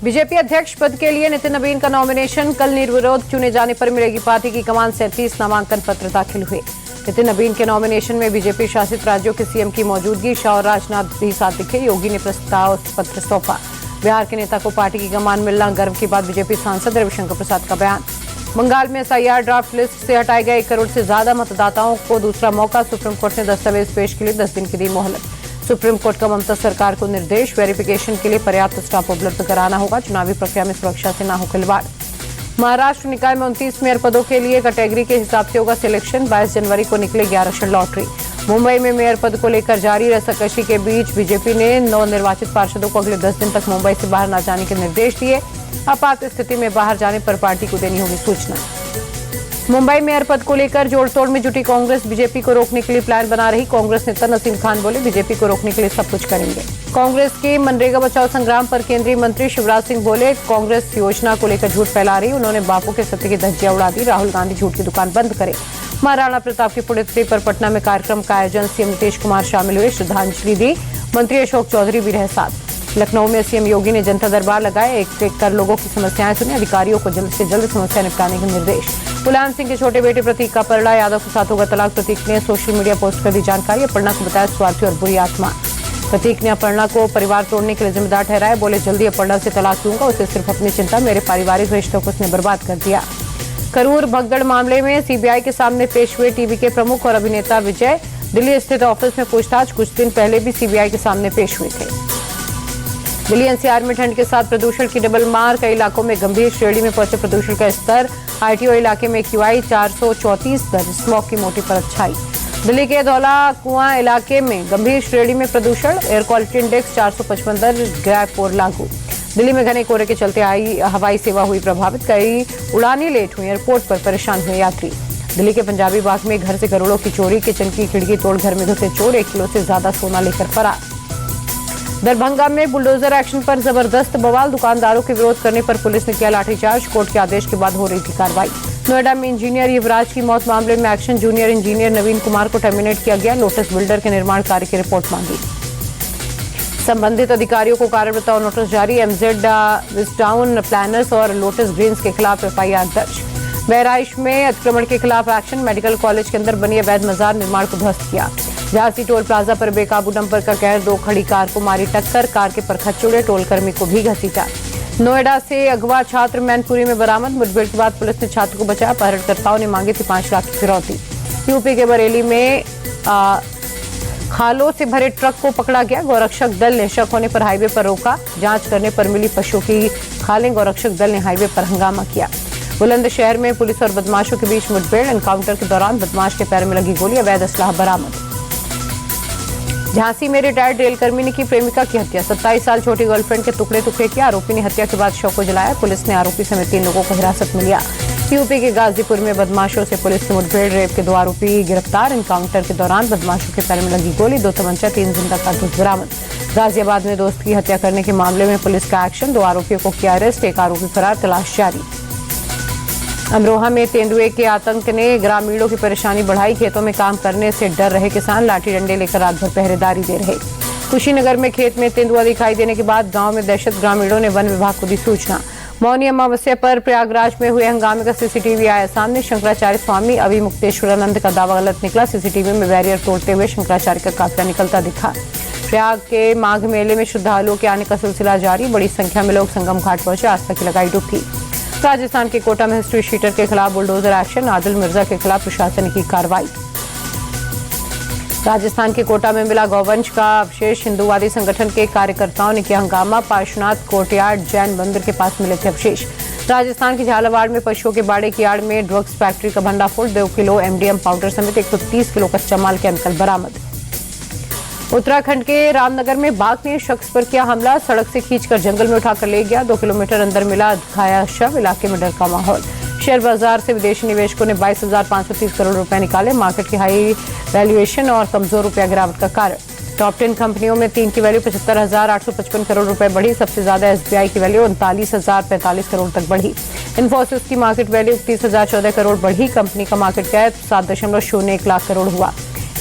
BJP अध्यक्ष पद के लिए नितिन नवीन का नॉमिनेशन। कल निर्विरोध चुने जाने पर मिलेगी पार्टी की कमान। 37 नामांकन पत्र दाखिल हुए। नितिन नवीन के नॉमिनेशन में बीजेपी शासित राज्यों के सीएम की मौजूदगी। शाह और राजनाथ भी साथ दिखे। योगी ने प्रस्ताव पत्र सौंपा। बिहार के नेता को पार्टी की कमान मिलना गर्व की बात। बीजेपी सांसद रविशंकर प्रसाद का बयान। बंगाल में एसआईआर ड्राफ्ट लिस्ट से हटाए गए 1 करोड़ से ज्यादा मतदाताओं को दूसरा मौका। सुप्रीम कोर्ट ने दस्तावेज पेश के लिए 10 दिन की दी मोहलत। सुप्रीम कोर्ट का ममता सरकार को निर्देश। वेरिफिकेशन के लिए पर्याप्त स्टाफ उपलब्ध कराना होगा। चुनावी प्रक्रिया में सुरक्षा से न हो खिलवाड़। महाराष्ट्र निकाय में 29 मेयर पदों के लिए कैटेगरी के हिसाब से होगा सिलेक्शन। 22 जनवरी को निकलेगी आरक्षण लॉटरी। मुंबई में मेयर पद को लेकर जारी रस्साकशी के बीच बीजेपी ने नवनिर्वाचित पार्षदों को अगले 10 दिन तक मुंबई से बाहर न जाने के निर्देश दिए। आपात स्थिति में बाहर जाने पर पार्टी को देनी होगी सूचना। मुंबई मेयर पद को लेकर जोड़तोड़ में जुटी कांग्रेस। बीजेपी को रोकने के लिए प्लान बना रही कांग्रेस नेता नसीम खान बोले, बीजेपी को रोकने के लिए सब कुछ करेंगे। कांग्रेस के मनरेगा बचाओ संग्राम पर केंद्रीय मंत्री शिवराज सिंह बोले, कांग्रेस योजना को लेकर झूठ फैला रही। उन्होंने बापू के सत्य की धज्जियां उड़ा दी। राहुल गांधी झूठ की दुकान बंद करे। महाराणा प्रताप की पुण्यतिथि पर पटना में कार्यक्रम का आयोजन। सीएम नीतीश कुमार शामिल हुए, श्रद्धांजलि दी। मंत्री अशोक चौधरी भी रहे साथ। लखनऊ में सीएम योगी ने जनता दरबार लगाए। एक कर लोगों की समस्याएं सुनी। अधिकारियों को जल्द से जल्द समस्या निपटाने के निर्देश। मुलायम सिंह के छोटे बेटे प्रतीक का अपर्णा यादव के साथ होगा तलाक। प्रतीक ने सोशल मीडिया पोस्ट कर दी जानकारी। अपर्णा को बताया स्वार्थी और बुरी आत्मा। प्रतीक ने अपर्णा को परिवार तोड़ने के लिए जिम्मेदार ठहराया। बोले, जल्दी अपर्णा से तलाक लूंगा। उसे सिर्फ अपनी चिंता, मेरे पारिवारिक रिश्तों को उसने बर्बाद कर दिया। करूर भगदड़ मामले में सीबीआई के सामने पेश हुए टीवी के प्रमुख और अभिनेता विजय। दिल्ली स्थित ऑफिस में पूछताछ। कुछ दिन पहले भी सीबीआई के सामने पेश हुए थे। दिल्ली एनसीआर में ठंड के साथ प्रदूषण की डबल मार। कई इलाकों में गंभीर श्रेणी में पहुंचे प्रदूषण का स्तर। आईटीओ इलाके में क्यूआई 434 दर्ज। स्मॉग की मोटी परत छाई। दिल्ली के धौला कुआं इलाके में गंभीर श्रेणी में प्रदूषण। एयर क्वालिटी इंडेक्स 455 दर्ज। ग्रैप 4 लागू। दिल्ली में घने कोहरे के चलते हवाई सेवा हुई प्रभावित। कई उड़ानें लेट हुई। एयरपोर्ट पर परेशान हुए यात्री। दिल्ली के पंजाबी बाग में घर से करोड़ों की चोरी। किचन की खिड़की तोड़ घर में घुसे चोर। 1 किलो से ज्यादा सोना लेकर फरार। दरभंगा में बुलडोजर एक्शन पर जबरदस्त बवाल। दुकानदारों के विरोध करने पर पुलिस ने किया लाठीचार्ज। कोर्ट के आदेश के बाद हो रही थी कार्रवाई। नोएडा में इंजीनियर युवराज की मौत मामले में एक्शन। जूनियर इंजीनियर नवीन कुमार को टर्मिनेट किया गया। लोटस बिल्डर के निर्माण कार्य की रिपोर्ट मांगी। संबंधित अधिकारियों को कारण बताओ नोटिस जारी। एमजेड विस्टाउन प्लानर्स और लोटस ग्रीन्स के खिलाफ एफआईआर दर्ज। बहराइच में अतिक्रमण के खिलाफ एक्शन। मेडिकल कॉलेज के अंदर बनी अवैध मजार निर्माण को ध्वस्त किया। झांसी टोल प्लाजा पर बेकाबू डंपर का कहर। 2 खड़ी कार को मारी टक्कर। कार के परखच उड़े। टोल कर्मी को भी घसीटा। नोएडा से अगवा छात्र मैनपुरी में बरामद। मुठभेड़ के बाद पुलिस ने छात्र को बचाया। अपहरणकर्ताओं ने मांगी थी 5 लाख की फिरौती। यूपी के बरेली में खालों से भरे ट्रक को पकड़ा गया। गौरक्षक दल ने शक होने पर हाईवे पर रोका। जांच करने पर मिली पशुओं की खालें। गौरक्षक दल ने हाईवे पर हंगामा किया। बुलंदशहर में पुलिस और बदमाशों के बीच मुठभेड़। एनकाउंटर के दौरान बदमाश के पैर में लगी गोली। अवैध असलाह बरामद। झांसी में रिटायर्ड रेलकर्मी ने की प्रेमिका की हत्या। 27 साल छोटी गर्लफ्रेंड के टुकड़े टुकड़े किया। आरोपी ने हत्या के बाद शव को जलाया। पुलिस ने आरोपी समेत 3 लोगों को हिरासत में लिया। यूपी के गाजीपुर में बदमाशों से पुलिस की मुठभेड़। रेप के 2 आरोपी गिरफ्तार। एनकाउंटर के दौरान बदमाशों के पैर में लगी गोली। 2 तमंचा 3 जिंदा कारतूस बरामद। गाजियाबाद में दोस्त की हत्या करने के मामले में पुलिस का एक्शन। 2 आरोपियों को किया अरेस्ट। 1 आरोपी फरार। तलाश जारी। अमरोहा में तेंदुए के आतंक ने ग्रामीणों की परेशानी बढ़ाई। खेतों में काम करने से डर रहे किसान। लाठी डंडे लेकर रात भर पहरेदारी दे रहे। कुशीनगर में खेत में तेंदुआ दिखाई देने के बाद गांव में दहशत। ग्रामीणों ने वन विभाग को दी सूचना। मौनी अमावस्या पर प्रयागराज में हुए हंगामे का सीसीटीवी आया सामने। शंकराचार्य स्वामी अविमुक्तेश्वरानंद का दावा गलत निकला। सीसीटीवी में बैरियर तोड़ते हुए शंकराचार्य का काफिला निकलता दिखा। प्रयाग के माघ मेले में श्रद्धालुओं के आने का सिलसिला जारी। बड़ी संख्या में लोग संगम घाट पहुंचे। आस्था की लगाई डुबकी। राजस्थान के कोटा में हिस्ट्री शीटर के खिलाफ बुलडोजर एक्शन। आदिल मिर्जा के खिलाफ प्रशासन की कार्रवाई। राजस्थान के कोटा में मिला गौवंश का अवशेष। हिंदूवादी संगठन के कार्यकर्ताओं ने किया हंगामा। पार्श्वनाथ कोर्टयार्ड जैन मंदिर के पास मिले थे अवशेष। राजस्थान के झालावाड़ में पशुओं के बाड़े की आड़ में ड्रग्स फैक्ट्री का भंडाफोड़। 2 किलो एमडीएम पाउडर समेत 130 किलो कच्चा माल केमिकल बरामद। उत्तराखंड के रामनगर में बाघ ने शख्स पर किया हमला। सड़क से खींचकर जंगल में उठाकर ले गया। 2 किलोमीटर अंदर मिला दिखाया शव। इलाके में डर का माहौल। शेयर बाजार से विदेशी निवेशकों ने 22,530 करोड़ रुपए निकाले। मार्केट की हाई वैल्यूएशन और कमजोर रुपया गिरावट का कारण। टॉप 10 कंपनियों में 3 की वैल्यू 75,855 करोड़ रुपए बढ़ी। सबसे ज्यादा एसबीआई की वैल्यू 39,045 करोड़ तक बढ़ी। इन्फोसिस की मार्केट वैल्यू 31,014 करोड़ बढ़ी। कंपनी का मार्केट कैप 7.01 लाख करोड़ हुआ।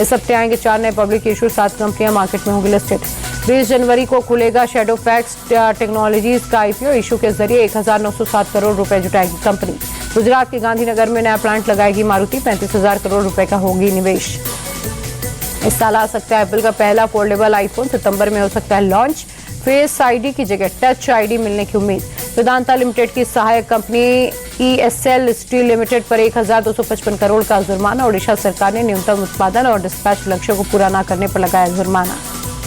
इस हफ्ते आएंगे 4 नए पब्लिक इशू। 7 कंपनियां मार्केट में होंगी लिस्टेड। 20 जनवरी को खुलेगा शैडोफैक्स टेक्नोलॉजीज का आईपीओ। इशू के जरिए 1907 करोड़ रुपए जुटाएगी कंपनी। गुजरात के गांधीनगर में नया प्लांट लगाएगी मारुति। 35,000 करोड़ रुपए का होगी निवेश। इस साल आ सकता है एप्पल का पहला फोल्डेबल आईफोन। सितंबर में हो सकता है लॉन्च। फेस आईडी की जगह टच आईडी मिलने की उम्मीद। वेदांता लिमिटेड की सहायक कंपनी ईएसएल स्टील लिमिटेड पर 1,255 करोड़ का जुर्माना। ओडिशा सरकार ने न्यूनतम उत्पादन और डिस्पैच लक्ष्यों को पूरा न करने पर लगाया जुर्माना।